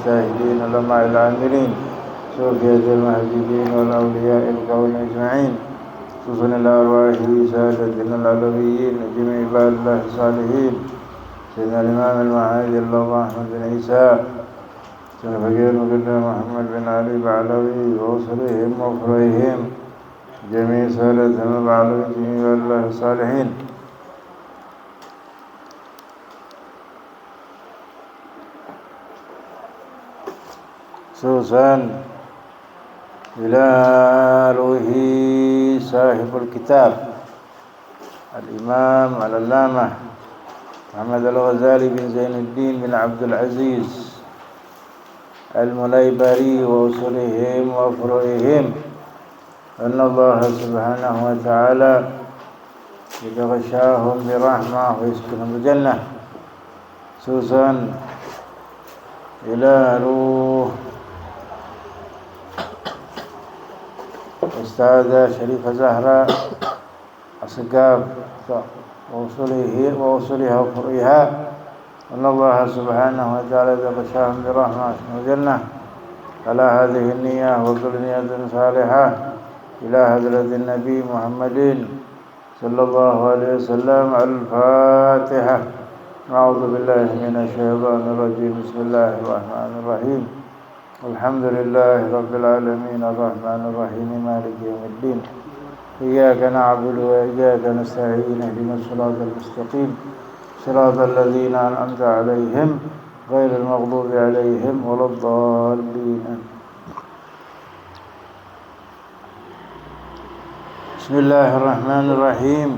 المجتهدين العلماء العاملين صوفية المهديين والأولياء الكون أجمعين خصوصا الأرواح سادتنا العلويين جميع عباد الله الصالحين سيدنا الإمام المعالي الله أحمد بن عيسى سيدنا فقير مقدم محمد بن علي بعلوي وأسرهم وأخريهم جميع سادتنا العلوي جميع عباد الله الصالحين. خصوصا إلى روح صاحب الكتاب الإمام العلامة محمد الغزالي بن زين الدين بن عبد العزيز المليبري وأصولهم وفروعهم أن الله سبحانه وتعالى يتغشاهم برحمة ويسكنهم الجنة. خصوصا إلى روح أستاذة شريفة زهراء أصقاب ووصولها وفرعها أن الله سبحانه وتعالى يغشاهم برحمة الجنة على هذه النية وكل نية صالحة إلى حضرة النبي محمد صلى الله عليه وسلم. الفاتحة. أعوذ بالله من الشيطان الرجيم. بسم الله الرحمن الرحيم. الحمد لله رب العالمين الرحمن الرحيم مالك يوم الدين إياك نعبد وإياك نستعين اهدنا الصراط المستقيم صراط الذين أنعمت عليهم غير المغضوب عليهم ولا الضالين. بسم الله الرحمن الرحيم.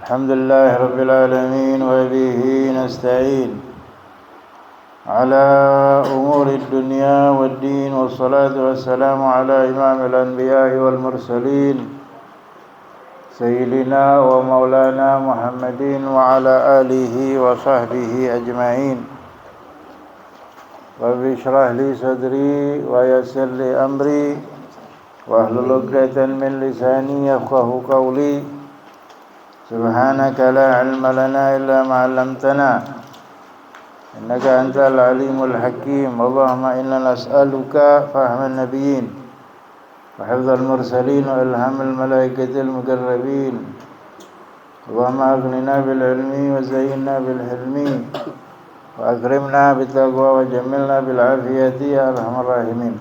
الحمد لله رب العالمين وبه نستعين على أمور الدنيا والدين والصلاة والسلام على إمام الأنبياء والمرسلين سيدنا ومولانا محمد وعلى آله وصحبه أجمعين. رب اشرح لي صدري ويسر لي أمري واحلل عقدة من لساني يفقهوا قولي. سبحانك لا علم لنا إلا ما علمتنا إنك أنت العليم الحكيم. اللهم إنا نسألك فهم النبيين وحفظ المرسلين وإلهام الملائكة المقربين. اللهم أغننا بالعلم وزينا بالحلم وأكرمنا بالتقوى وجملنا بالعافية يا أرحم الراحمين.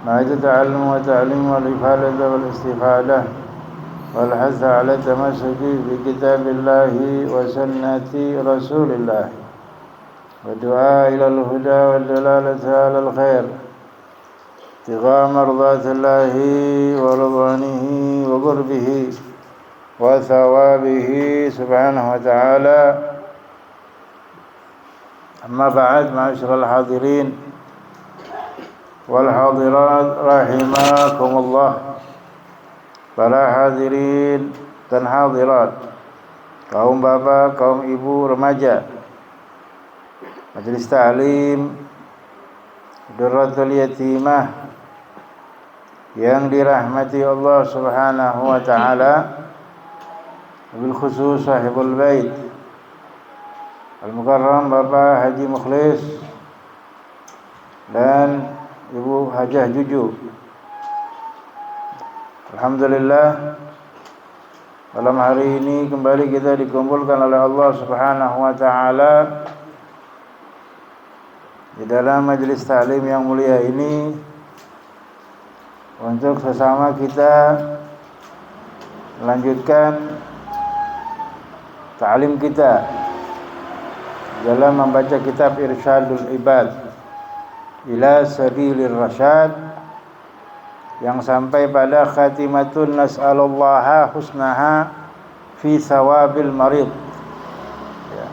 مع التعلم والتعليم والإفادة والاستفادة والحث على التمسك بكتاب الله وسنة رسول الله والدعاء إلى الهدى والدلالة على الخير ابتغاء مرضات الله ورضوانه وقربه وثوابه سبحانه وتعالى. أما بعد، معاشر الحاضرين والحاضرات رحمكم الله. Para hadirin dan hadirat, kaum bapak, kaum ibu, remaja, Majelis Ta'lim Durratul Yatimah yang dirahmati Allah Subhanahu wa taala, bil khusus sahibul bait Al-Mukarram Bapak Haji Mukhlis dan Ibu Hajah Juju. Alhamdulillah, malam hari ini kembali kita dikumpulkan oleh Allah Subhanahu wa taala di dalam majelis taklim yang mulia ini untuk sesama kita melanjutkan taklim kita dalam membaca kitab Irsyadul Ibad ila Sabilir Rasyad yang sampai pada khatimatun nas'alullaha husnaha fi sawabil marid. Ya.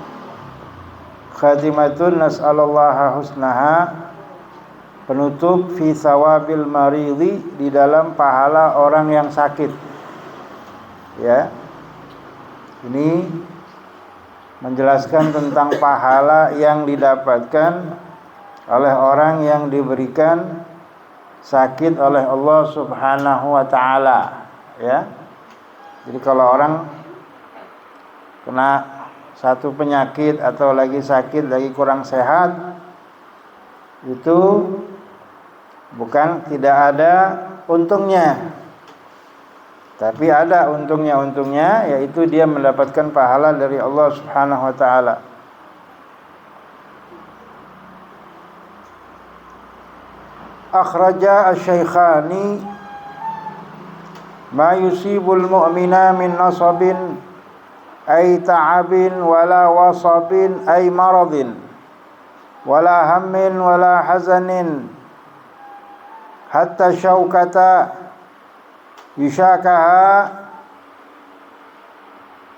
Khatimatun nas'alullaha husnaha, penutup fi sawabil maridi, di dalam pahala orang yang sakit. Ya. Ini menjelaskan tentang pahala yang didapatkan oleh orang yang diberikan sakit oleh Allah Subhanahu wa taala, ya. Jadi kalau orang kena satu penyakit atau lagi sakit, lagi kurang sehat, itu bukan tidak ada untungnya, tapi ada untungnya, yaitu dia mendapatkan pahala dari Allah Subhanahu wa taala. Akhraja asy-Syaikhani ma yusibul mu'mina min nasabin ay ta'abin wala wasabin ay maradin wala hammin wala hazanin hatta syaukata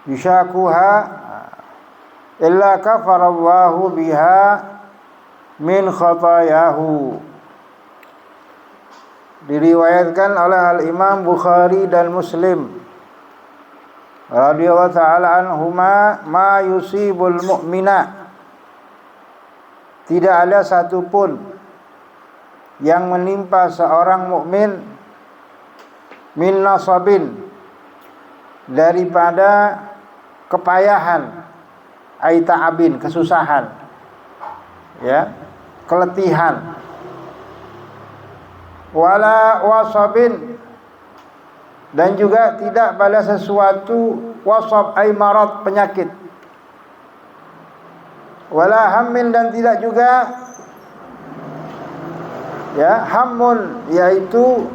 yushakuha illa kafarallahu biha min khatayahu. Diriwayatkan oleh Al-Imam Bukhari dan Muslim radhiyallahu ta'ala anhuma, ma yusibul mu'mina, tidak ada satupun yang menimpa seorang mukmin min nasabin, daripada kepayahan, ai ta'abin, kesusahan, ya, keletihan, wala wasabin, dan juga tidak pada sesuatu wasab ay marad, penyakit, wala hammin, dan tidak juga ya hammun, yaitu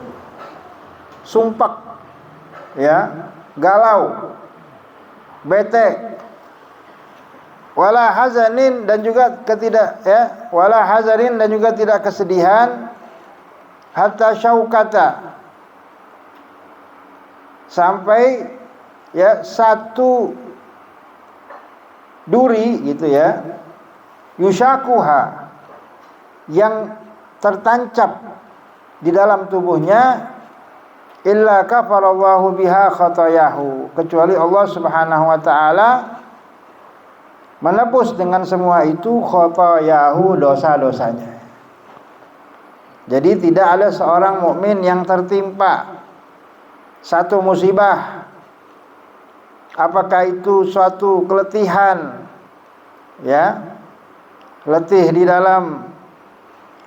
sumpak, ya, galau, bete, wala hazanin, dan juga wala hazanin, dan juga tidak kesedihan, hatta syaukata, sampai ya satu duri gitu ya, yushakuha, yang tertancap di dalam tubuhnya, illa kafarallahu biha khatayahu, kecuali Allah Subhanahu wa taala menebus dengan semua itu khatayahu, dosa-dosanya. Jadi tidak ada seorang mukmin yang tertimpa satu musibah, apakah itu suatu keletihan, ya, letih di dalam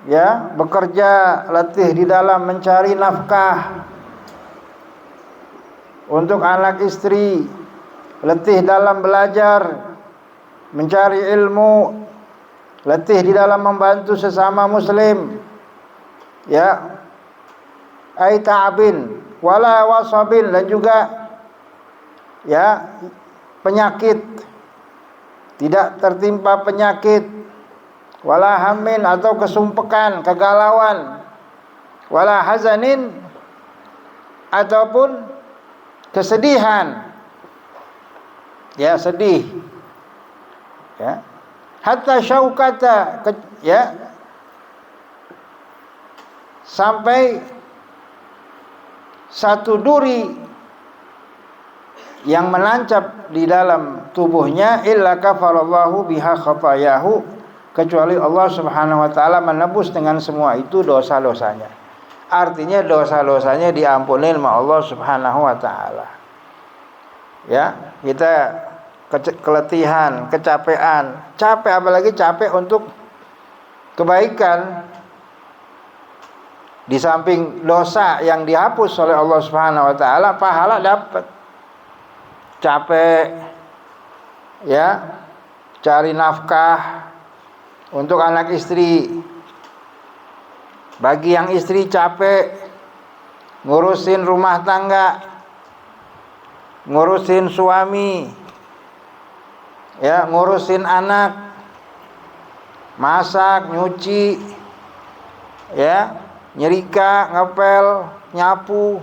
ya bekerja, letih di dalam mencari nafkah untuk anak istri, letih dalam belajar, mencari ilmu, letih di dalam membantu sesama muslim, ya, ai ta'abin wala wasabin, dan juga ya penyakit, tidak tertimpa penyakit, wala hammin, atau kesumpekan, kegalauan, wala hazanin, ataupun kesedihan, ya, sedih, ya, hatta syaukata, ya, sampai satu duri yang menancap di dalam tubuhnya, illa kafarallahu biha khatayahu, kecuali Allah Subhanahu wa taala menebus dengan semua itu dosa-dosanya. Artinya dosa-dosanya diampuni oleh Allah Subhanahu wa taala. Ya, kita keletihan, kecapean, capek, apalagi capek untuk kebaikan, di samping dosa yang dihapus oleh Allah Subhanahu wa taala, pahala dapat. Capek ya cari nafkah untuk anak istri, bagi yang istri capek ngurusin rumah tangga, ngurusin suami, ya, ngurusin anak, masak, nyuci, ya, nyerika, ngepel, nyapu,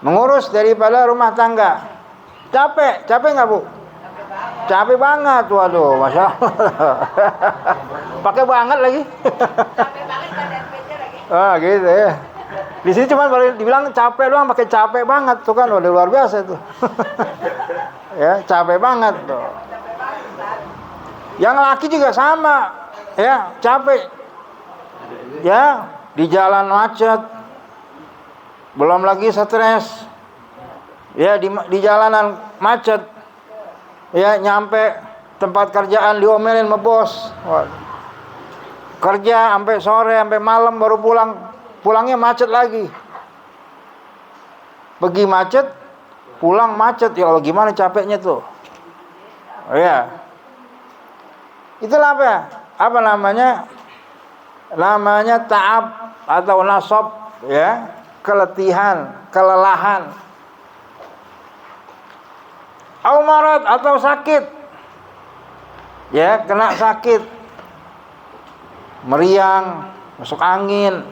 mengurus daripada rumah tangga. Capek nggak Bu? Capek banget, waduh, masya Allah. Pakai banget lagi. Capek banget badan kerja lagi. Gitu ya. Di sini cuma boleh dibilang capek doang, pakai capek banget tuh kan, udah luar biasa tuh. Ya, capek banget tuh. Yang laki juga sama, ya, capek. Ya, di jalan macet, belum lagi stres, ya, di jalanan macet, ya, nyampe tempat kerjaan diomelin sama bos. kerja sampai sore, sampai malam baru pulang. Pulangnya macet lagi. Pergi macet, pulang macet. Ya Allah, gimana capeknya tuh. Oh ya. Itulah apa? Apa namanya? Namanya ta'ab atau nasab, ya. Keletihan, kelelahan. Au marad atau sakit. Ya, kena sakit. Meriang, masuk angin,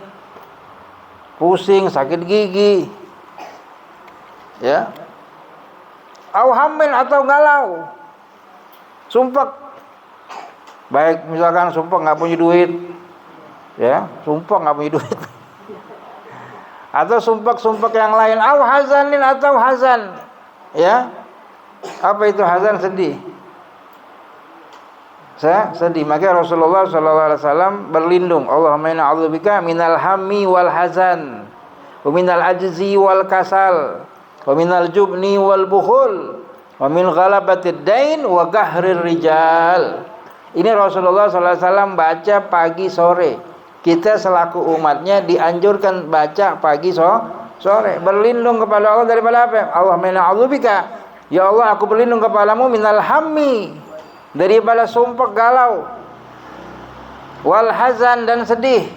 pusing, sakit gigi. Ya. Au hamil atau galau. Sumpek. Baik misalkan sumpek enggak punya duit. Ya, sumpek enggak punya duit. Atau sumpek-sumpek yang lain. Au hazanin atau hazan. Ya. Apa itu hazan? Sedih. Sedih. Maka Rasulullah SAW berlindung. Allahumma inna a'udzubika minal hammi wal hazan, wa minal ajzi wal kasal, wa minal jubni wal bukhul, wa min ghalabatid dain wa qahrir rijal. Ini Rasulullah SAW baca pagi sore. Kita selaku umatnya dianjurkan baca pagi sore. Berlindung kepada Allah daripada apa? Allahumma inna a'udzubika, ya Allah, aku berlindung kepadamu minal hammi, daripada sumpek galau, wal hazan dan sedih,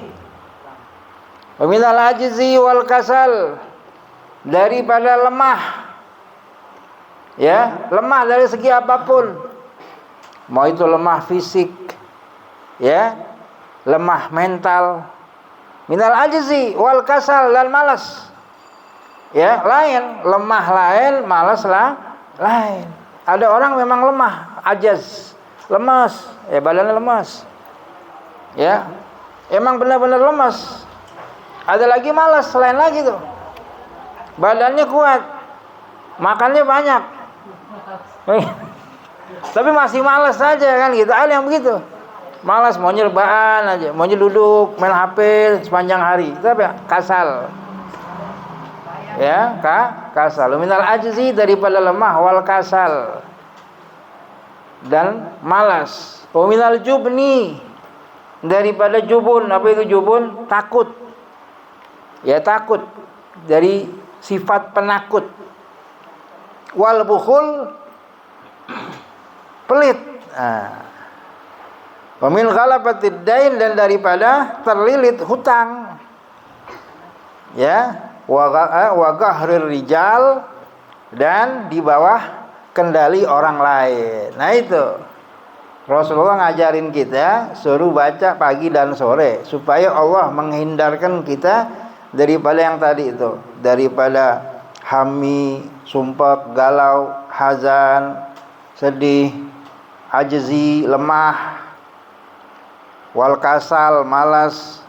wa minal ajzi wal kasal, daripada lemah. Ya, lemah dari segi apapun. Mau itu lemah fisik, ya, lemah mental. Minal ajzi wal kasal, dan malas. Ya, lain, lemah lain, malas lain. Ada orang memang lemah, ajaz, lemas, ya badannya lemas. Ya. Emang benar-benar lemas. Ada lagi malas, selain lagi tuh. Badannya kuat, makannya banyak. Tapi masih malas saja kan gitu. Ada yang begitu. Malas, maunya rebahan aja, maunya duduk main HP sepanjang hari. Itu apa? Kasal. Ya, kasal. Minal ajzi, daripada lemah, wal kasal, dan malas. Wa minal jubni, daripada jubun. Apa itu jubun? Takut. Ya, takut, dari sifat penakut. Wal bukhul, pelit. Wa min ghalabatid dain, dan daripada terlilit hutang. Ya, wa qahrir rijal, dan di bawah kendali orang lain. Nah itu Rasulullah ngajarin kita suruh baca pagi dan sore supaya Allah menghindarkan kita daripada yang tadi itu, daripada hammi, sumpek, galau, hazan, sedih, ajzi, lemah, wal kasal, malas,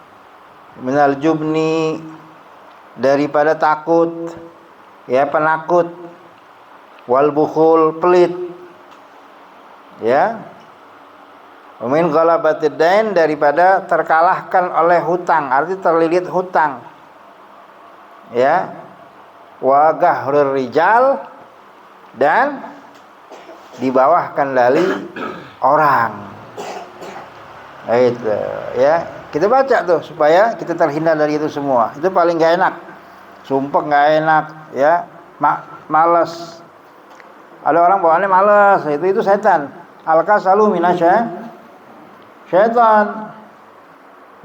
minal jubni, daripada takut, ya, penakut, wal bukhul, pelit, ya, min ghalabatid dain, daripada terkalahkan oleh hutang, arti terlilit hutang, ya, wa qahrir rijal, dan di bawah kendali orang. Nah, itu ya, kita baca tuh supaya kita terhindar dari itu semua. Itu paling gak enak. Sumpah gak enak, ya. Malas. Ada orang bawaannya malas, itu setan. Al-kasalu syaitan.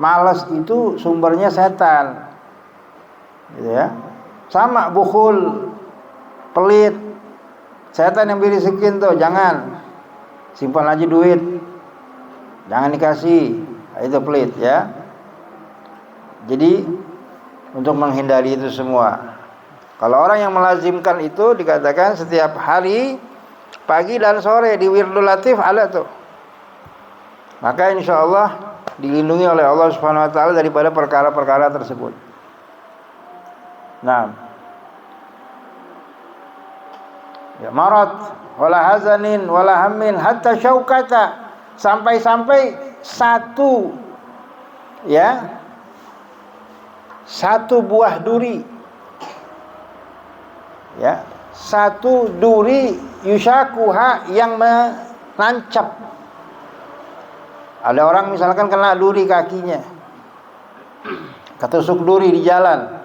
Malas itu sumbernya setan. Gitu ya. Sama bukhul, pelit. Setan yang birisikin tuh, jangan. Simpan aja duit. Jangan dikasih. Itu pelit, ya. Jadi untuk menghindari itu semua. Kalau orang yang melazimkan itu dikatakan setiap hari pagi dan sore di wirdul latif ada tuh. Maka insya Allah dilindungi oleh Allah Subhanahu Wa Taala daripada perkara-perkara tersebut. Nah, ya, marad wala hazanin wala hammin hatta syaukata, sampai-sampai satu, ya, satu buah duri, ya, satu duri, yushakuha, yang menancap Ada orang misalkan kena duri kakinya, ketusuk duri di jalan,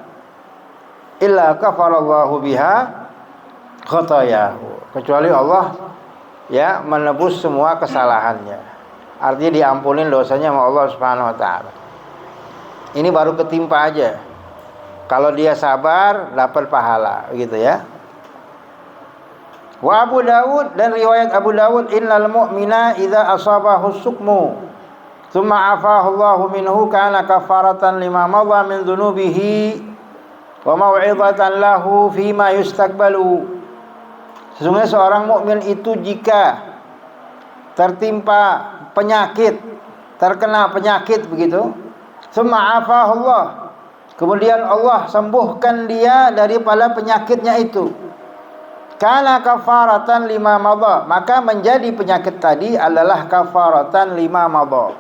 illa kafarallahu biha khotoyahu, kecuali Allah ya menebus semua kesalahannya. Artinya diampunin dosanya sama Allah Subhanahu wa taala. Ini baru ketimpa aja. Kalau dia sabar dapat pahala, gitu ya. Wa Abu Dawud, dan riwayat Abu Dawud, innal mu'mina idza asabahu sukmu tsumma afahu Allahu minhu kana kafaratan lima madha min dzunubihi wa mau'izatan lahu fima yustaqbalu. Sesungguhnya seorang mukmin itu jika tertimpa penyakit, terkena penyakit begitu, tsumma afahu Allah, kemudian Allah sembuhkan dia daripada penyakitnya itu, kana kafaratan lima madha, maka menjadi penyakit tadi adalah kafaratan lima madha,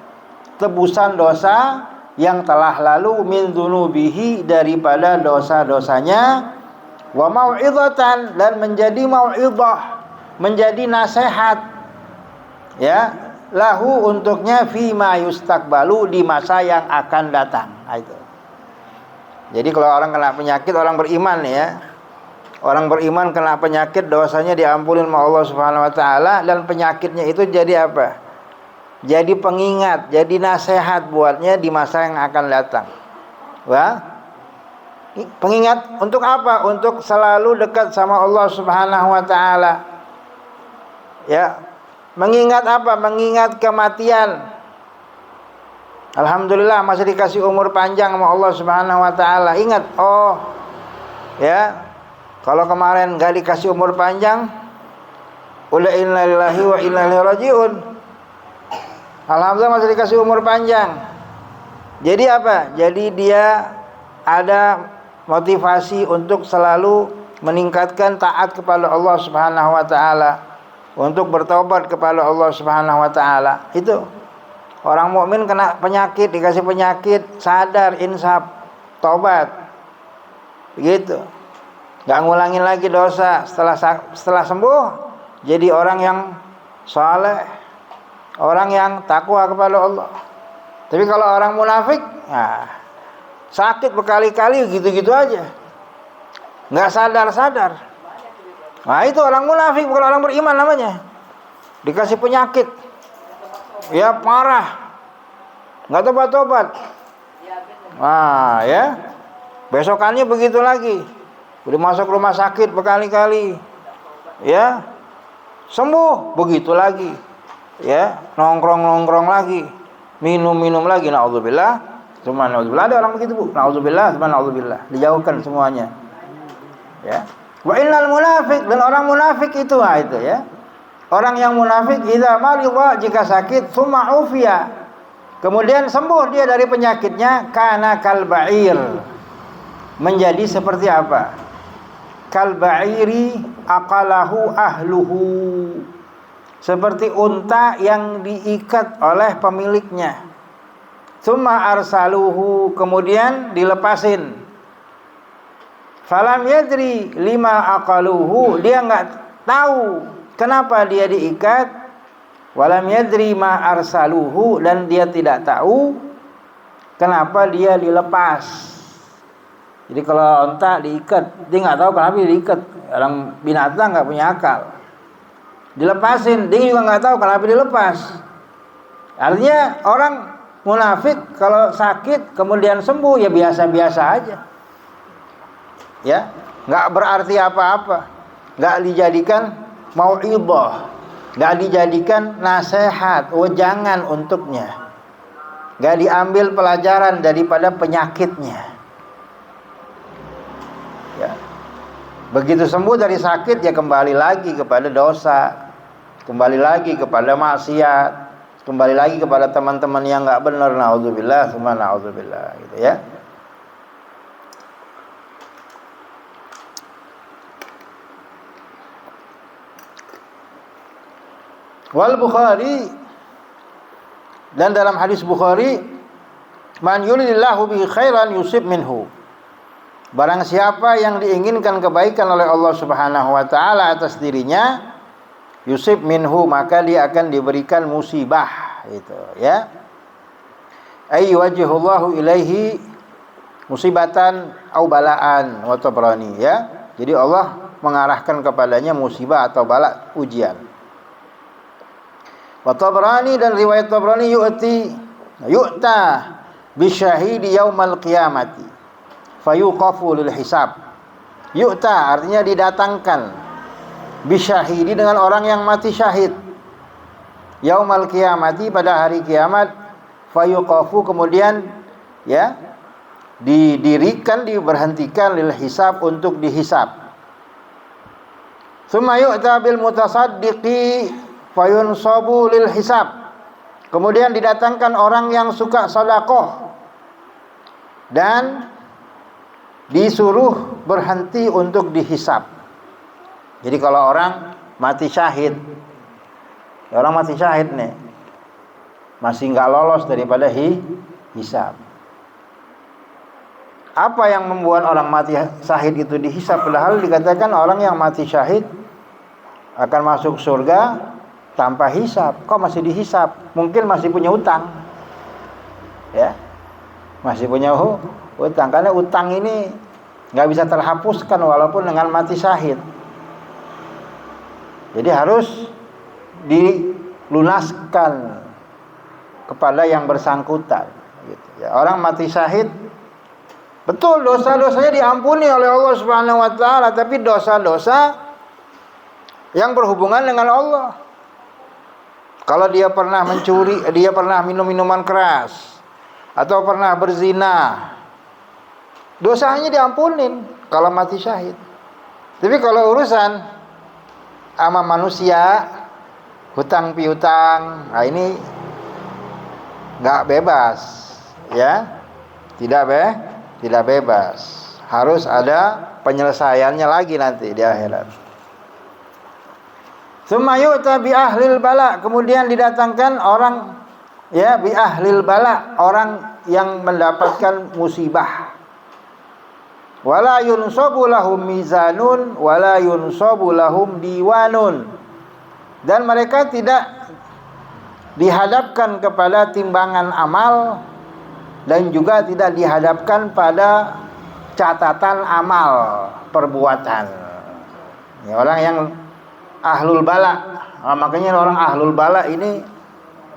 tebusan dosa yang telah lalu, min dzunubihi, daripada dosa-dosanya, wa mau'izatan, dan menjadi mau'izah, menjadi nasihat ya, lahu, untuknya, fima yustaqbalu, di masa yang akan datang. Nah, itu. Jadi kalau orang kena penyakit, orang beriman ya, orang beriman kena penyakit, dosanya diampuni sama Allah Subhanahu wa taala, dan penyakitnya itu jadi apa? Jadi pengingat, jadi nasihat buatnya di masa yang akan datang. Wah, pengingat untuk apa? Untuk selalu dekat sama Allah Subhanahu wa taala. Ya, mengingat apa? Mengingat kematian. Alhamdulillah masih dikasih umur panjang sama Allah Subhanahu wa taala. Ingat, oh ya, kalau kemarin gak dikasih umur panjang, ulah inna lillahi wa inna ilaihi rajiun. Alhamdulillah masih dikasih umur panjang. Jadi apa? Jadi dia ada motivasi untuk selalu meningkatkan taat kepada Allah Subhanahu wa taala, untuk bertobat kepada Allah Subhanahu wa taala. Itu orang mukmin kena penyakit, dikasih penyakit, sadar, insaf, tobat. Begitu. Gak ngulangin lagi dosa. Setelah sembuh, jadi orang yang saleh, orang yang takwa kepada Allah. Tapi kalau orang munafik, nah, sakit berkali-kali gitu-gitu aja, gak sadar-sadar. Nah, itu orang munafik, bukan orang beriman namanya. Dikasih penyakit, ya parah, nggak tobat-tobat. Nah ya, besokannya begitu lagi, udah masuk rumah sakit berkali-kali, ya sembuh begitu lagi, ya nongkrong lagi, minum lagi, naudzubillah, cuma naudzubillah. Ada orang begitu, Bu, naudzubillah, cuma naudzubillah, dijauhkan semuanya. Ya, wa innal munafiq, dan orang munafik itu, nah itu ya. Orang yang munafik, idza maridha, jika sakit, tsumma ufiya, kemudian sembuh dia dari penyakitnya, kana kalba'ir, menjadi seperti apa? Kalba'iri aqalahu ahluhu, seperti unta yang diikat oleh pemiliknya. Tsumma arsaluhu, kemudian dilepasin. Falam yadri lima aqaluhu, dia enggak tahu kenapa dia diikat. Walam yadri ma arsaluhu, dan dia tidak tahu kenapa dia dilepas. Jadi kalau onta diikat, dia nggak tahu kenapa dia diikat. Orang binatang nggak punya akal. Dilepasin, dia juga nggak tahu kenapa dilepas. Artinya orang munafik kalau sakit kemudian sembuh, ya biasa-biasa aja. Ya, nggak berarti apa-apa, nggak dijadikan mau'idhah, nggak dijadikan nasihat, wejangan untuknya, nggak diambil pelajaran daripada penyakitnya. Ya. Begitu sembuh dari sakit, ya kembali lagi kepada dosa, kembali lagi kepada maksiat, kembali lagi kepada teman-teman yang nggak benar. Naudzubillah, tsumma naudzubillah, gitu ya. Wal Bukhari, dan dalam hadis Bukhari, man yuridillahu bihi khairan yusib minhu, barang siapa yang diinginkan kebaikan oleh Allah Subhanahu wa taala atas dirinya, yusib minhu, maka dia akan diberikan musibah. itu ya. Ay wajhullahu ilaihi musibatan au balaan wa tabrani ya. Jadi Allah mengarahkan kepadanya musibah atau bala, ujian. Wa tabrani, dan riwayat Tabrani yu'ta bisyahidi yaumal qiyamati fayuqafu lil hisab. Yu'ta artinya didatangkan, bisyahidi dengan orang yang mati syahid, yaumal qiyamati pada hari kiamat, fayuqafu kemudian ya didirikan, diberhentikan, lil hisab untuk dihisab. Tsumma yu'ta bil mutasaddiqi fayunsabu lil hisab. Kemudian didatangkan orang yang suka sedekah dan disuruh berhenti untuk dihisab. Jadi kalau orang mati syahid, orang mati syahid nih, masih nggak lolos daripada hisab. Apa yang membuat orang mati syahid itu dihisab? Padahal dikatakan orang yang mati syahid akan masuk surga tanpa hisab. Kok masih dihisab? Mungkin masih punya utang, ya, masih punya utang. Karena utang ini nggak bisa terhapuskan walaupun dengan mati syahid. Jadi harus dilunaskan kepada yang bersangkutan. Gitu, ya. Orang mati syahid, betul dosa-dosanya diampuni oleh Allah Subhanahu Wa Taala, tapi dosa-dosa yang berhubungan dengan Allah. Kalau dia pernah mencuri, dia pernah minum minuman keras, atau pernah berzina, dosanya diampunin kalau mati syahid. Tapi kalau urusan sama manusia, hutang piutang, nah ini nggak bebas, ya, tidak bebas. Harus ada penyelesaiannya lagi nanti di akhirat. Tsumma yu'ta bi ahlil bala, kemudian didatangkan orang ya bi ahlil bala, orang yang mendapatkan musibah. Wala yunsabu lahum mizanun wala yunsabu lahum diwanun, dan mereka tidak dihadapkan kepada timbangan amal dan juga tidak dihadapkan pada catatan amal perbuatan. Ya, orang yang ahlul bala, makanya orang ahlul bala ini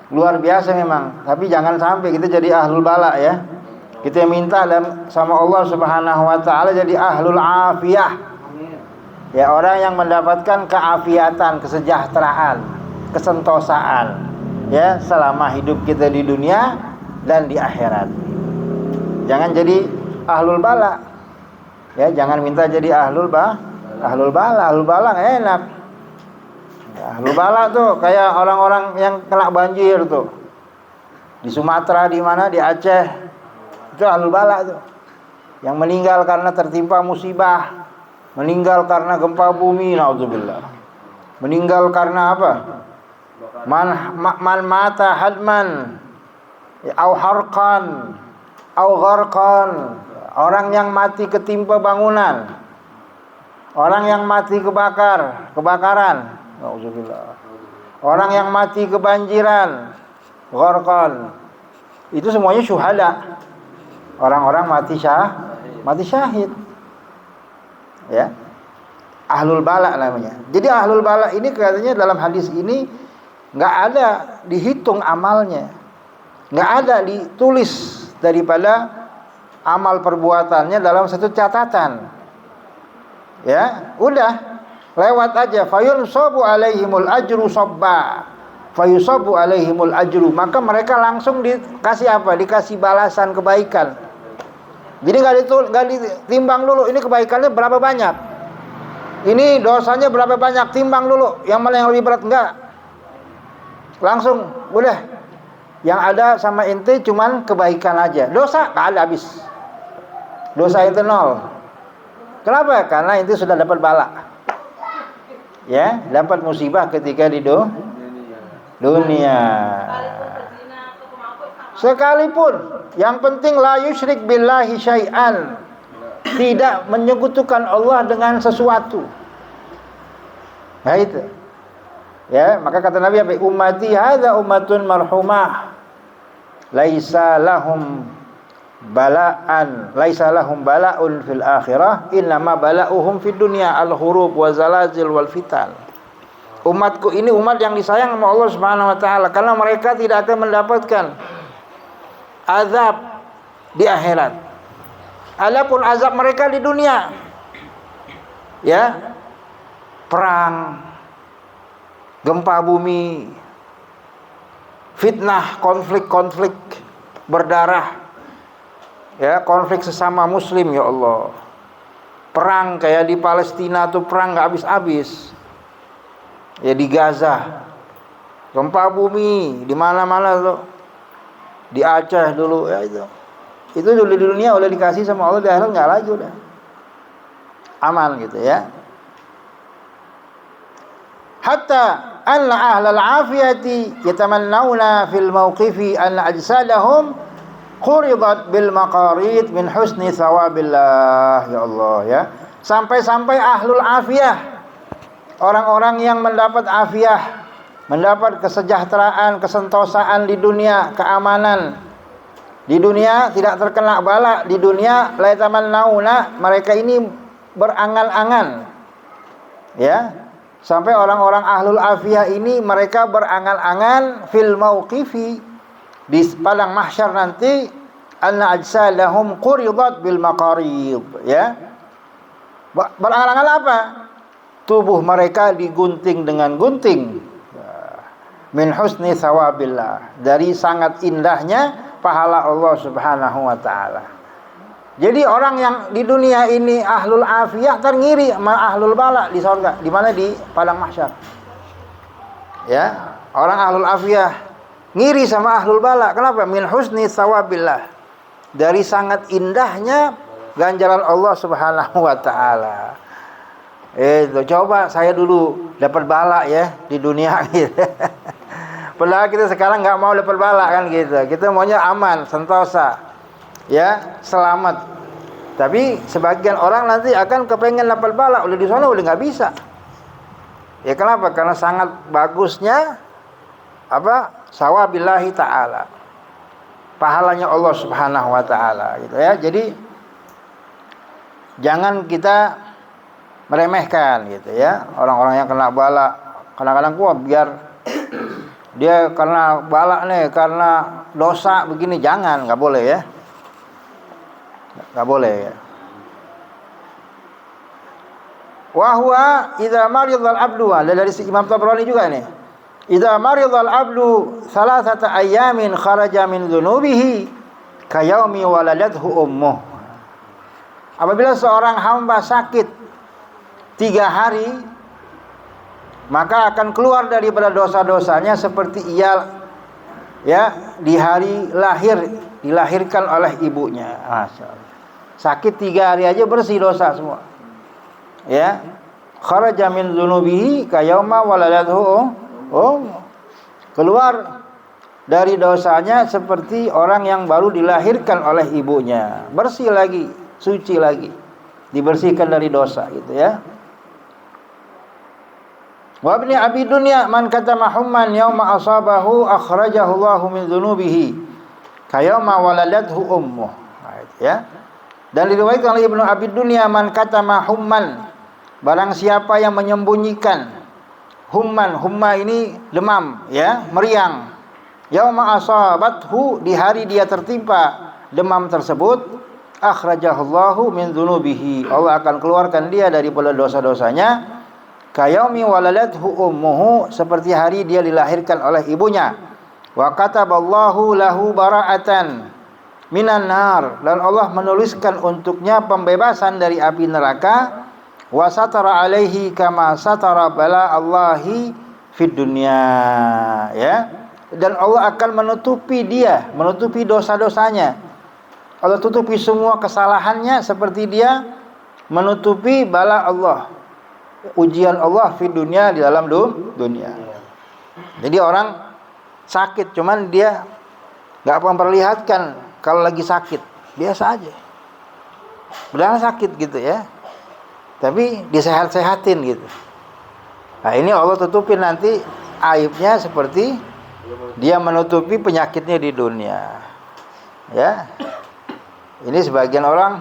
luar biasa memang. Tapi jangan sampai kita jadi ahlul bala ya. Kita minta sama Allah Subhanahu Wa Taala jadi ahlul afiyah. Ya, orang yang mendapatkan keafiatan, kesejahteraan, kesentosaan ya selama hidup kita di dunia dan di akhirat. Jangan jadi ahlul bala. Ya, jangan minta jadi ahlul bala. Ahlul bala enak. Ya, ahlul bala tuh kayak orang-orang yang kena banjir tuh. Di Sumatera, di mana, di Aceh. Itu ahlul bala tuh. Yang meninggal karena tertimpa musibah, meninggal karena gempa bumi, naudzubillah. Meninggal karena apa? Man mata hadman au harqan au gharqan. Orang yang mati ketimpa bangunan, orang yang mati kebakaran, naudzubillah. Orang yang mati kebanjiran, gharqan. Itu semuanya syuhada. Orang-orang mati syahid. Ya. Ahlul bala namanya. Jadi ahlul bala ini katanya dalam hadis ini enggak ada dihitung amalnya. Enggak ada ditulis daripada amal perbuatannya dalam satu catatan. Ya, udah lewat aja. Fayunsabu alaihimul ajru sabba. Fayusabu alaihimul ajru. Maka mereka langsung dikasih apa? Dikasih balasan kebaikan. Jadi enggak ditimbang dulu ini kebaikannya berapa banyak. Ini dosanya berapa banyak, timbang dulu. Yang mana yang lebih berat, enggak. Langsung udah. Yang ada sama ente cuman kebaikan aja. Dosa enggak ada habis. Dosa itu nol. Kenapa? Karena itu sudah dapat bala. Ya, dapat musibah ketika di dunia. Sekalipun, yang penting la yusyrik billahi syai'an. Tidak menyekutukan Allah dengan sesuatu. Nah itu. Ya, maka kata Nabi apa? Ummati hadza ummatun marhumah. Laisa lahum bala'un fil akhirah, innama bala'uhum fid dunya al-hurub wa zalazil wal fitan. Umatku ini umat yang disayang sama Allah Subhanahu wa taala karena mereka tidak akan mendapatkan azab di akhirat. Adapun azab mereka di dunia, ya, perang, gempa bumi, fitnah, konflik berdarah, ya, konflik sesama muslim, ya Allah. Perang kayak di Palestina tuh, perang nggak habis-habis. Ya, di Gaza, gempa bumi di mana-mana tuh, di Aceh dulu, ya itu dulu di dunia udah dikasih sama Allah, di akhirat nggak lagi, udah aman gitu ya. Hatta anna ahlal afiyati yatamannawna fil mawqifi an ajsadahum quridat bil maqarid min husni thawabillah, ya Allah ya. Sampai-sampai ahlul afiyah, orang-orang yang mendapat afiyah, mendapat kesejahteraan, kesentosaan di dunia, keamanan di dunia, tidak terkena bala di dunia, la yatamannawna, mereka ini berangan-angan, ya. Sampai orang-orang ahlul afiyah ini mereka berangan-angan fil mauqifi, di padang mahsyar nanti, anna ajsadahum quridat bil maqarid, ya. Berangan-angan apa? Tubuh mereka digunting dengan gunting. Min husni thawabillah, dari sangat indahnya pahala Allah Subhanahu wa taala. Jadi orang yang di dunia ini ahlul afiyah ngiri sama ahlul bala di surga, di mana, di padang mahsyar. Ya, orang ahlul afiyah ngiri sama ahlul bala. Kenapa? Min husni thawabillah, dari sangat indahnya ganjaran Allah Subhanahu wa taala. Coba saya dulu dapat bala ya di dunia gitu. Padahal kita sekarang nggak mau dapat bala kan gitu. Kita maunya aman, sentosa, ya, selamat. Tapi sebagian orang nanti akan kepengen dapat bala, udah di sana udah nggak bisa. Ya kenapa? Karena sangat bagusnya apa? Sawabillahi ta'ala, pahalanya Allah Subhanahu wa ta'ala gitu ya. Jadi jangan kita meremehkan gitu ya orang-orang yang kena bala. Kadang-kadang gua biar dia karena bala nih, karena dosa begini, jangan, nggak boleh ya, nggak boleh ya. Wahwa idza maridal abdu, ada dari Imam Tabrani juga nih. Idza maridal abdu salasata ayamin kharaja min dzunubihi kayaumi waladathu ummuh. Apabila seorang hamba sakit 3 hari, maka akan keluar daripada dosa-dosanya seperti ia, ya, di hari dilahirkan oleh ibunya. Masya Allah. Sakit 3 hari aja bersih dosa semua. Ya, kharaja min dzunubihi kayauma waladathu keluar dari dosanya seperti orang yang baru dilahirkan oleh ibunya, bersih lagi, suci lagi, dibersihkan dari dosa gitu ya. Wa ibni abi dunya man katama humman yauma asabahu akhrajahu Allahu min dzunubihi kayauma waladathu ummuh, ya. Dan diriwayatkan oleh Ibnu Abi Dunya, man katama humman, barang siapa yang menyembunyikan humman, humma ini demam ya, meriang, yauma asabathu, di hari dia tertimpa demam tersebut, akhrajahu Allahu min dzunubihi, Allah akan keluarkan dia daripada dosa-dosanya, kayaumi waladathu ummuhu, seperti hari dia dilahirkan oleh ibunya. Wa kataballahu lahu bara'atan minan nar, dan Allah menuliskan untuknya pembebasan dari api neraka. Wa satara alaihi kama satara bala Allahi fid dunya, ya. Dan Allah akan menutupi dia, menutupi dosa-dosanya. Allah tutupi semua kesalahannya seperti dia menutupi bala Allah, ujian Allah di dunia, di dalam dunia. Jadi orang sakit, cuman dia nggak memperlihatkan kalau lagi sakit, biasa aja, padahal sakit gitu ya, tapi disehat-sehatin gitu. Nah, ini Allah tutupin nanti aibnya seperti dia menutupi penyakitnya di dunia. Ya. Ini sebagian orang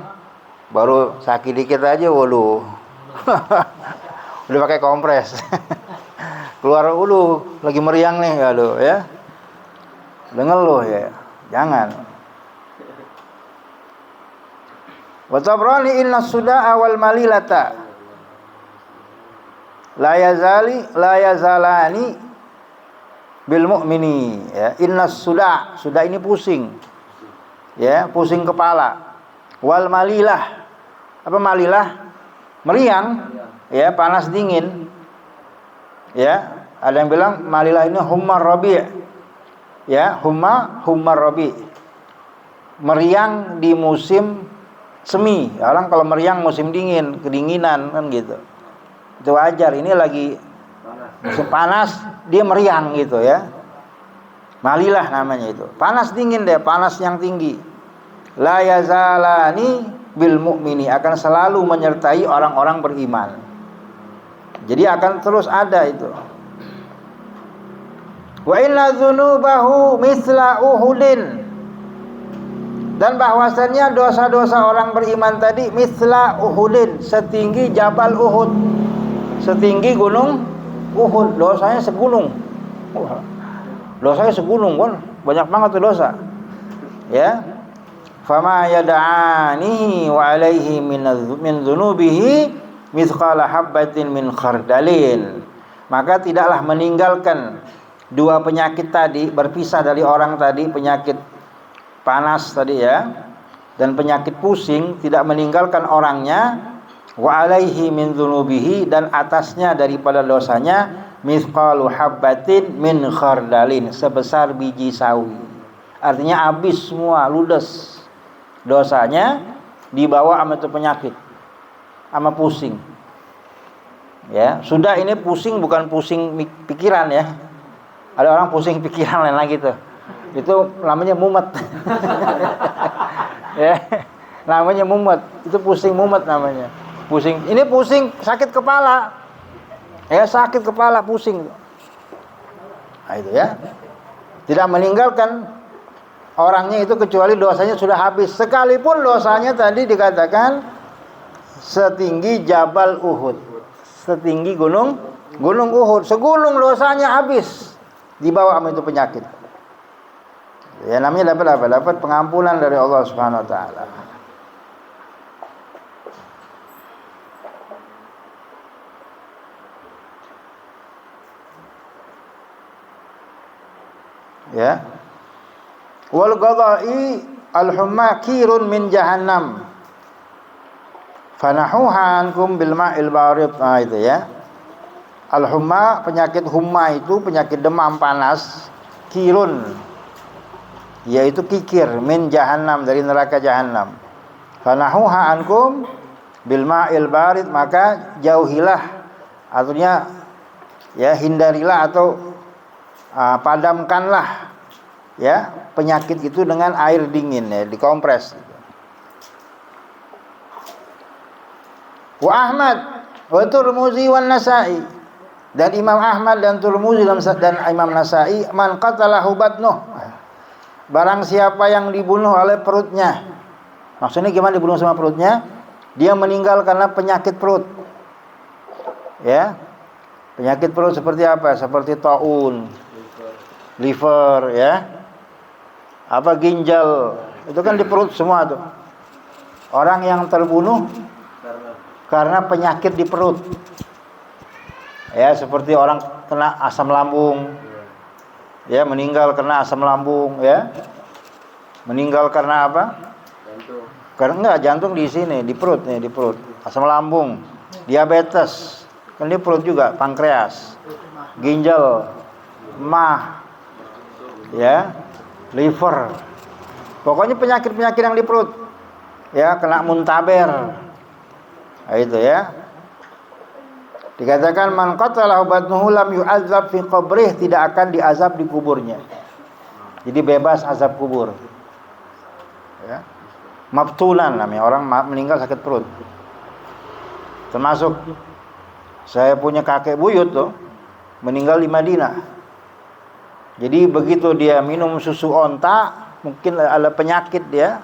baru sakit dikit aja, waduh. Udah pakai kompres. Keluar lagi meriang nih, aduh ya. Ngeluh ya. Jangan. Wa tabrani inna suda'a wal malilata la yazalani bil mu'mini, ya. Inna suda ini pusing, ya, pusing kepala. Wal malilah, apa malilah? Meriang, ya, panas dingin, ya. Ada yang bilang malilah ini hummar rabi', ya, hummar rabi', meriang di musim semi. Orang kalau meriang musim dingin, kedinginan kan gitu. Itu wajar. Ini lagi musim panas, dia meriang gitu ya. Malilah namanya itu. Panas dingin deh, panas yang tinggi. La yazalani bil mu'mini, akan selalu menyertai orang-orang beriman. Jadi akan terus ada itu. Wa inna dzunubahu misla uhudin, dan bahwasannya dosa-dosa orang beriman tadi misla uhudin, setinggi Jabal Uhud, setinggi gunung Uhud. Dosanya segunung. Dosanya segunung kan, banyak banget tuh dosa. Ya. Fama yad'anihi wa alaihi min dzunubihi mithqala habbatin min khardalin. Maka tidaklah meninggalkan dua penyakit tadi, berpisah dari orang tadi, penyakit panas tadi ya, dan penyakit pusing, tidak meninggalkan orangnya. Wa alaihi min dzunubihi, dan atasnya daripada dosanya mithqalu habbatin min khardalin, sebesar biji sawi. Artinya habis semua, ludes dosanya, dibawa sama itu penyakit, sama pusing. Ya, sudah ini pusing, bukan pusing pikiran ya. Ada orang pusing pikiran lain lagi tuh. Itu namanya mumet. Ya, namanya mumet. Itu pusing mumet namanya. Pusing. Ini pusing sakit kepala. Ya, sakit kepala, pusing. Nah, itu ya. Tidak meninggalkan orangnya itu kecuali dosanya sudah habis. Sekalipun dosanya tadi dikatakan setinggi Jabal Uhud, setinggi gunung Uhud, segunung dosanya habis, dibawa sama itu penyakit. Ya, namanya dapat apa? Dapat pengampunan dari Allah Subhanahu wa taala. Ya. Wal ghadai al-humma kirun min jahannam fanahuha ankum bil ma'il barid. Nah, itu ya. Al-humma, penyakit humma itu penyakit demam panas, kirun, yaitu kikir, min jahannam, dari neraka jahannam. Fanahuha ankum bil ma'il barid, maka jauhilah, artinya ya hindarilah atau padamkanlah ya penyakit itu dengan air dingin, ya, dikompres. Wa Ahmad wa Tirmidzi wan Nasa'i, dan Imam Ahmad dan Tirmidzi dan Imam Nasa'i, man qatalahu batnuh, barang siapa yang dibunuh oleh perutnya. Maksudnya gimana dibunuh sama perutnya? Dia meninggal karena penyakit perut. Ya. Penyakit perut seperti apa? Seperti taun, liver, ya. Apa ginjal, itu kan di perut semua tuh. Orang yang terbunuh karena penyakit di perut, ya, seperti orang kena asam lambung, ya, meninggal karena asam lambung, ya, meninggal karena apa? Jantung. Karena enggak, jantung di sini, di perut nih, di perut. Asam lambung, diabetes, kan di perut juga, pankreas, ginjal, mah, ya, liver, pokoknya penyakit-penyakit yang di perut, ya, kena muntaber, nah, itu ya. Dikatakan man qatalahu batnuhu lam yu'adzab fi qabrih, tidak akan diazab di kuburnya, jadi bebas azab kubur, ya. Mabtulan namanya, orang meninggal sakit perut, termasuk Saya punya kakek buyut tuh, meninggal di Madinah. Jadi begitu dia minum susu onta, mungkin ada penyakit dia,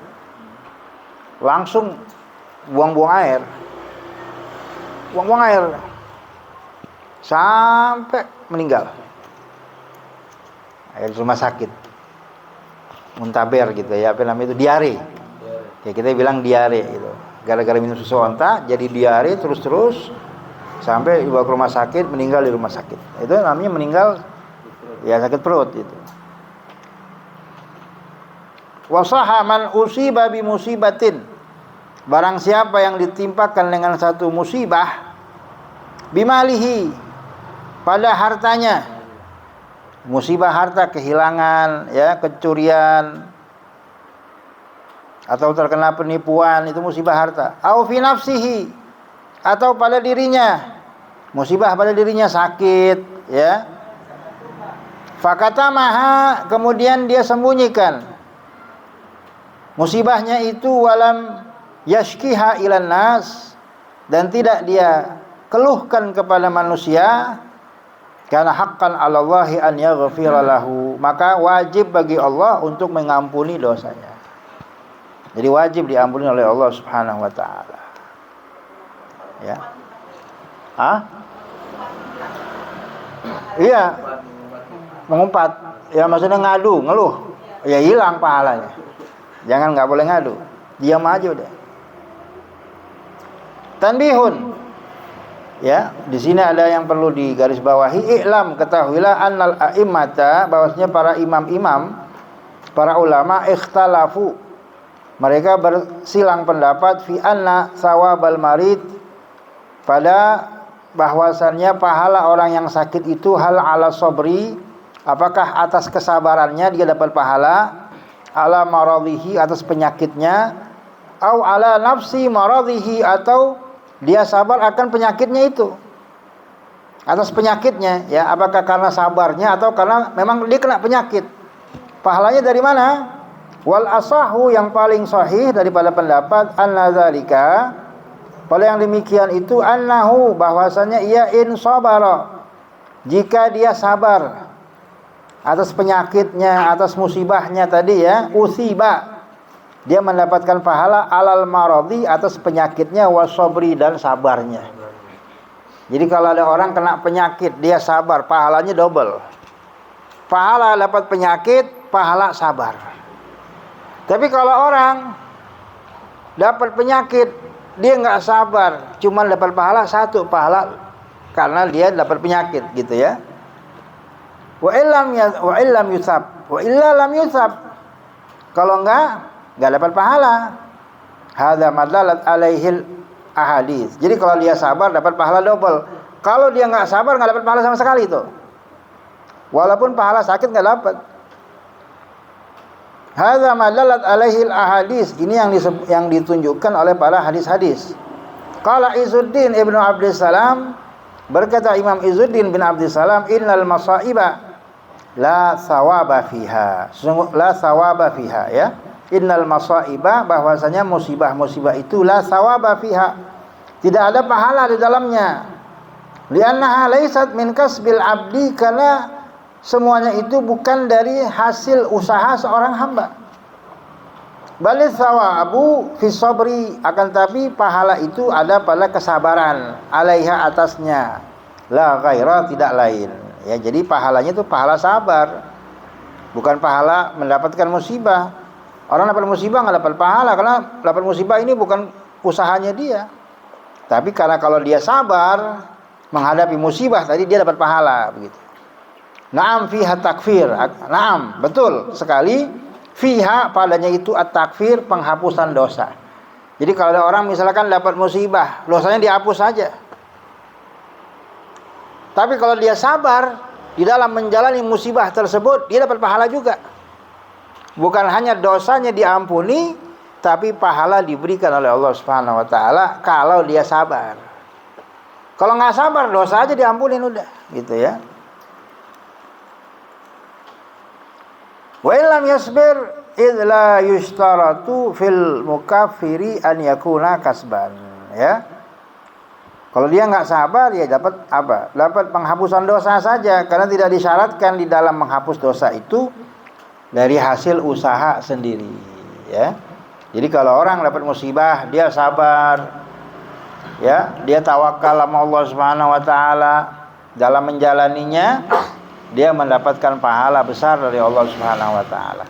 langsung buang-buang air. Buang-buang air. Sampai meninggal. Air rumah sakit. Muntaber gitu ya, apa namanya itu, diare. Ya kita bilang diare gitu. Gara-gara minum susu onta jadi diare terus-terus sampai dibawa ke rumah sakit, meninggal di rumah sakit. Itu namanya meninggal ya sakit perut itu. Wasaha man usiba bi musibatin. Barang siapa yang ditimpakan dengan satu musibah, bimalihi, pada hartanya, musibah harta, kehilangan, ya, kecurian, atau terkena penipuan, itu musibah harta. Au fi nafsihi, atau pada dirinya, musibah pada dirinya, sakit, ya. Fakatamaha, kemudian dia sembunyikan musibahnya itu, walam yashkiha ilan nas, dan tidak dia keluhkan kepada manusia, karena haqqan 'alallahi an yaghfira lahu, maka wajib bagi Allah untuk mengampuni dosanya. Jadi wajib diampuni oleh Allah Subhanahu wa taala. Ya. Iya. Mengumpat. Ya maksudnya ngadu, ngeluh. Ya hilang pahalanya. Jangan, enggak boleh ngadu. Diam aja udah. Tanbihun. Ya, di sini ada yang perlu digarisbawahi. I'lam, ketahuilah annal a'immata, bahwasanya para imam-imam, para ulama ikhtalafu, mereka bersilang pendapat fi anna sawabal marid, pada bahwasannya pahala orang yang sakit itu hal ala sabri, apakah atas kesabarannya dia dapat pahala, ala maradhihi, atas penyakitnya, au ala nafsi maradhihi, atau dia sabar akan penyakitnya itu, atas penyakitnya, ya, apakah karena sabarnya atau karena memang dia kena penyakit, pahalanya dari mana? Wal asahu, yang paling sahih daripada pendapat, anna dzalika, pada yang demikian itu, annahu, bahwasanya ia in sabara, jika dia sabar atas penyakitnya, atas musibahnya tadi, ya, usiba, dia mendapatkan pahala alal maradi, atas penyakitnya, wasabri, dan sabarnya. Jadi kalau ada orang kena penyakit, dia sabar, pahalanya double. Pahala dapat penyakit, pahala sabar. Tapi kalau orang dapat penyakit, dia nggak sabar, cuma dapat pahala satu, pahala karena dia dapat penyakit, gitu ya. Wa illam yusab, wa illa lam yusab. Kalau enggak dapat pahala. Hadza madalat alaihil ahadits. Jadi kalau dia sabar dapat pahala double. Kalau dia nggak sabar nggak dapat pahala sama sekali itu. Walaupun pahala sakit nggak dapat. Hadza madalat alaihil ahadits. Ini yang ditunjukkan oleh para hadis-hadis. Qala Izzuddin Ibnu Abdissalam, berkata Imam Izzuddin bin Abdissalam, innal masaiba la thawaba fiha. La thawaba fiha, ya. Innal masaiba, bahwasanya musibah-musibah itu, la thawaba fiha, tidak ada pahala di dalamnya. Li'annaha laysat min kasbil abdi, karena semuanya itu bukan dari hasil usaha seorang hamba. Balis thawabu fi sabri, akan tapi pahala itu ada pada kesabaran, alaiha, atasnya, la ghaira, tidak lain. Ya, jadi pahalanya itu pahala sabar, bukan pahala mendapatkan musibah. Orang dapat musibah nggak dapat pahala, karena dapat musibah ini bukan usahanya dia. Tapi karena kalau dia sabar menghadapi musibah tadi, dia dapat pahala, begitu. Naam fiha takfir. Naam, betul sekali. Fiha, padanya itu at-takfir, penghapusan dosa. Jadi kalau ada orang misalkan dapat musibah, dosanya dihapus saja. Tapi kalau dia sabar di dalam menjalani musibah tersebut, dia dapat pahala juga. Bukan hanya dosanya diampuni, tapi pahala diberikan oleh Allah Subhanahu wa taala kalau dia sabar. Kalau nggak sabar, dosa aja diampunin udah, gitu ya. Wa illam yasbir idz la yushtaratu fil mukaffiri an yakuna kasban, ya. Kalau dia nggak sabar, ya dapat apa? Dapat penghapusan dosa saja, karena tidak disyaratkan di dalam menghapus dosa itu dari hasil usaha sendiri, ya. Jadi kalau orang dapat musibah, dia sabar, ya, dia tawakal sama Allah Subhanahu wa taala dalam menjalaninya, dia mendapatkan pahala besar dari Allah Subhanahu wa taala.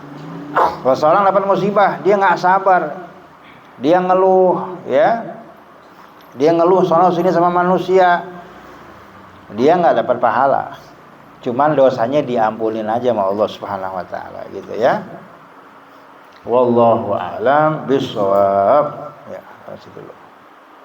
Kalau seorang dapat musibah, dia nggak sabar, dia ngeluh, ya. Dia ngeluh sono sini sama manusia, dia nggak dapat pahala, cuman dosanya diampunin aja sama Allah Subhanahu wa taala, gitu ya. Wallahu a'lam bishawab. Ya, dulu.